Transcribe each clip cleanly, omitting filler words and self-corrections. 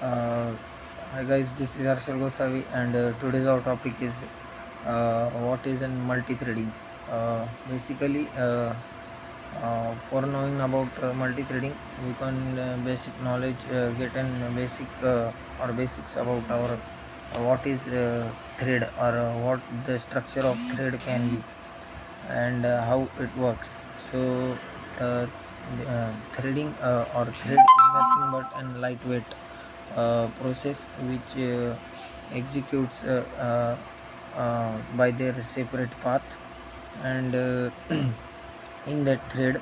Uh, Hi guys, this is Harshal Gosavi, and today's our topic is what is in multi-threading. For knowing about multi-threading, we can basic knowledge get an basics about our what is thread or what the structure of thread can be and how it works. So the threading or thread is nothing but a lightweight process which executes by their separate path, and in that thread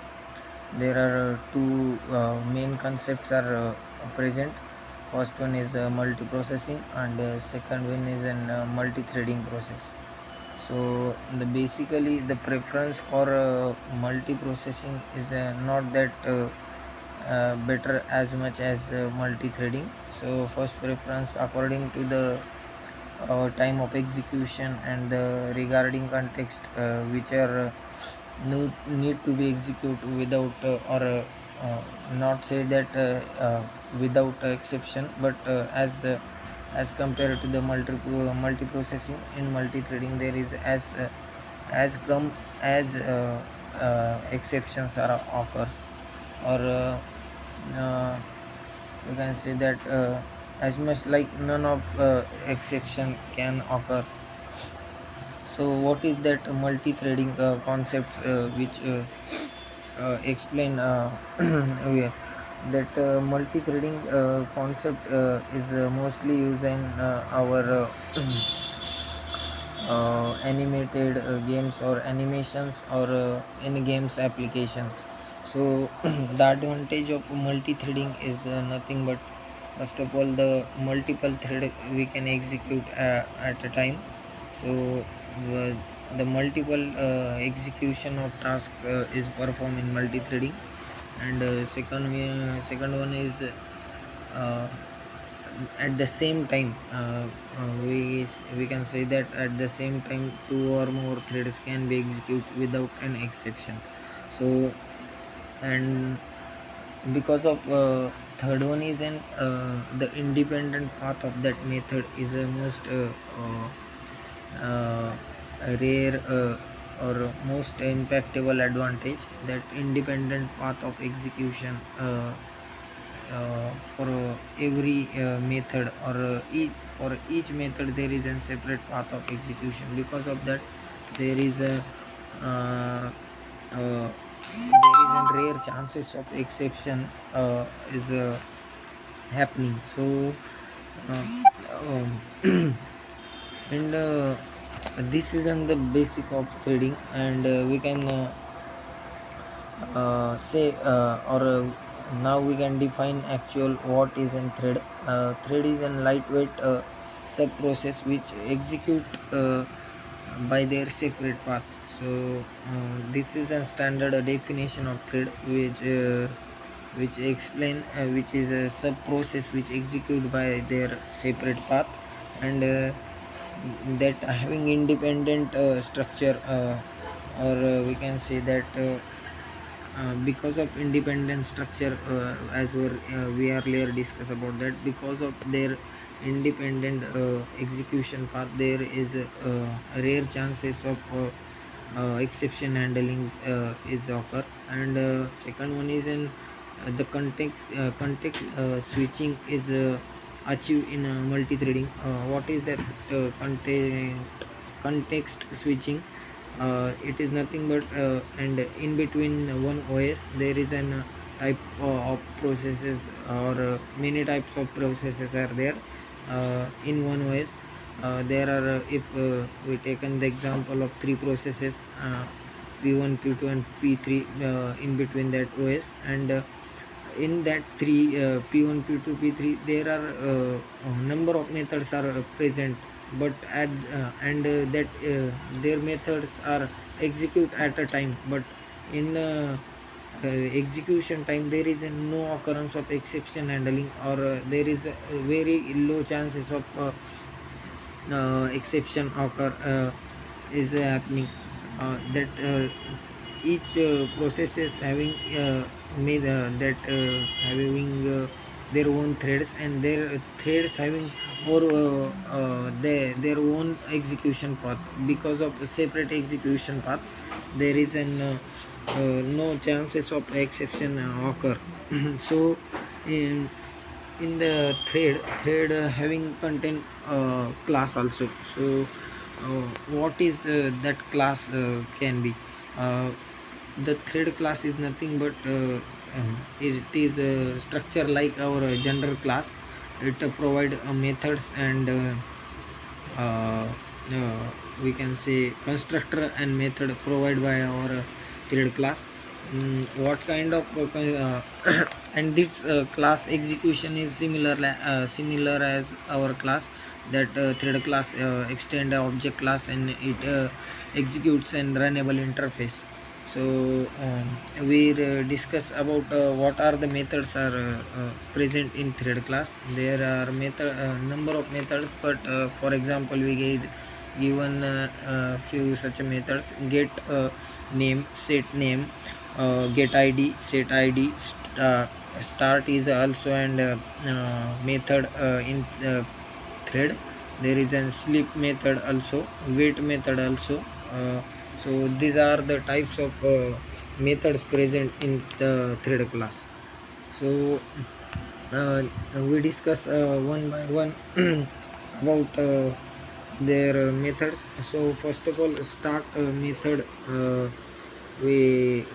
there are two main concepts are present. First one is multi-processing, and second one is an multi-threading process. So basically the preference for multi-processing is not that better as much as multi-threading. So first preference according to the time of execution and the regarding context which are need to be executed without not say that without exception, but as compared to the multi-processing. In multi-threading there is as come as exceptions are occurs, or you can say that as much like none of exception can occur. So what is that multi-threading concept which explain that multi-threading concept is mostly used in our animated games or animations, or in games applications. So the advantage of multi-threading is nothing but, first of all, the multiple thread we can execute at a time. So uh, the multiple execution of tasks is performed in multi-threading. And second one is uh, at the same time we can say that at the same time two or more threads can be executed without an exceptions. So, and because of third one is an the independent path of that method is a most rare or most impactable advantage, that independent path of execution for every method, or for each method there is a separate path of execution. Because of that there is a rare chances of exception is happening. So and this is on the basic of threading, and we can say or now we can define actual what is in thread. Thread is a lightweight sub process which execute by their separate path. So this is a standard definition of thread which explain which is a sub process which execute by their separate path, and that having independent structure, or we can say that because of independent structure, as we earlier discussed about that, because of their independent execution path there is rare chances of exception handling is occur. And second one is in the context switching is achieved in multi-threading. What is that context switching? It is nothing but and in between one OS there is an type of processes, or many types of processes are there in one OS. There are if we taken the example of three processes, P1, P2 and P3 in between that OS, and in that three P1, P2, P3 there are number of methods are present, but at and that their methods are execute at a time, but in execution time there is no occurrence of exception handling, or there is very low chances of exception occur is happening. That each process is having made that having their own threads, and their threads having or their own execution path. Because of a separate execution path, there is no chances of exception occur. So in the thread having contain class also. So what is that class can be, uh, the thread class is nothing but it is a structure like our general class. It provide methods and uh, we can say constructor and method provided by our thread class. What kind of and this class execution is similar as our class, that thread class extend a object class, and it executes an runnable interface. So we discuss about what are the methods are present in thread class. There are number of methods, but for example we given few such methods: get name, set name, get id, set id. Start is also and method in thread. There is a sleep method also, wait method also. So these are the types of methods present in the thread class. So uh, we discuss one by one about their methods. So first of all, start method. We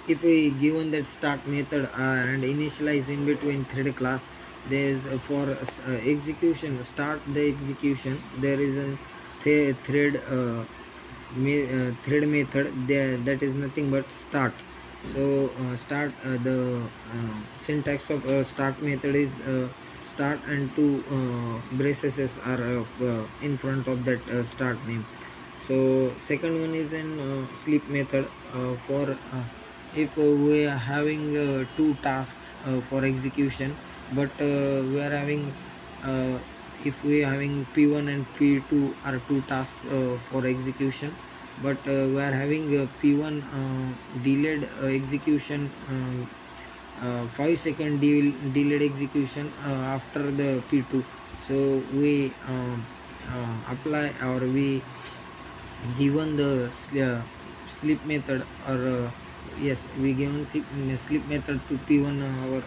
If we given that start method and initialize in between thread class, there is for execution, start the execution, there is a thread method there, that is nothing but start. So start the syntax of start method is start, and two braces are in front of that start name. So second one is an sleep method for if we are having two tasks for execution, but we are having if we are having p1 and p2 are two tasks for execution, but we are having p1 delayed execution, 5-second delayed execution after the p2. So we apply, or we given the sleep method, or yes, we given sleep method to p1 our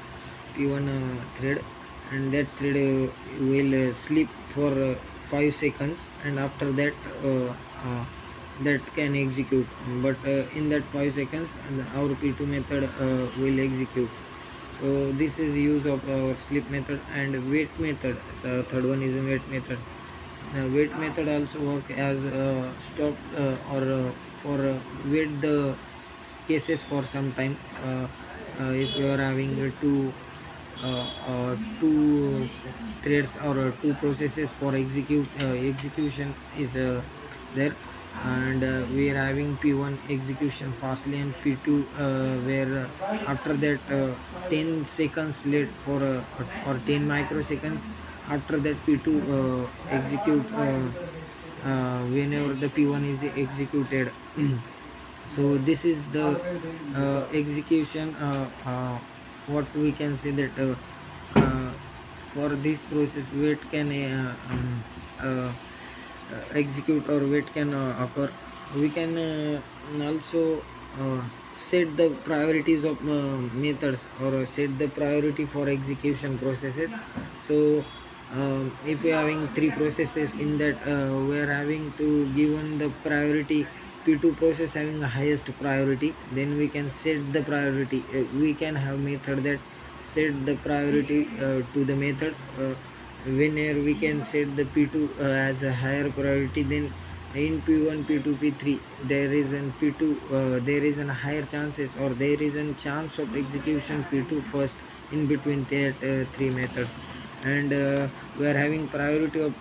p1 thread, and that thread will sleep for 5 seconds, and after that that can execute. But in that 5 seconds our p2 method will execute. So this is use of our sleep method. And wait method, the third one is a wait method. Wait method also work as stop or for wait the cases for some time. If you are having two threads or two processes for execution is there, and we are having p1 execution fastly, and p2 where after that 10 seconds late for or 10 microseconds after that p2 execute whenever the p1 is executed. So this is the execution, what we can say that uh, for this process wait can execute, or wait can occur. We can also set the priorities of methods, or set the priority for execution processes. So if we are having three processes in that, we are having to given the priority p2 process having the highest priority, then we can set the priority. We can have method that set the priority to the method. Whenever we can set the p2 as a higher priority, then in p1 p2 p3 there is an p2 there is a higher chances, or there is a chance of execution p2 first in between that three methods. And we are having priority of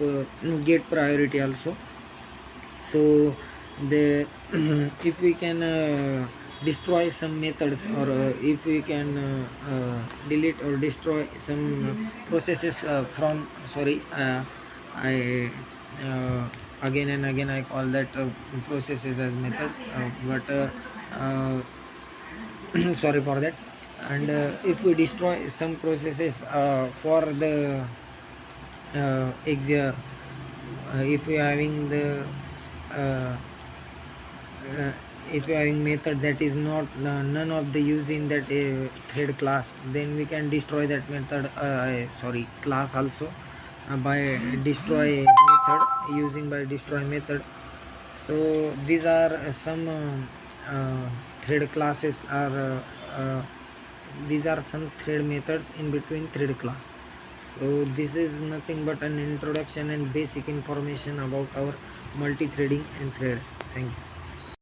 get priority also. So the if we can destroy some methods, or if we can delete or destroy some processes from sorry I again and again I call that processes as methods, but sorry for that. And if we destroy some processes for the if we are having the uh, uh, if you are having method that is not none of the use in that thread class, then we can destroy that method sorry class also by destroy method, using by destroy method. So these are some thread classes are these are some thread methods in between thread class. So this is nothing but an introduction and basic information about our multi-threading and threads. Thank you.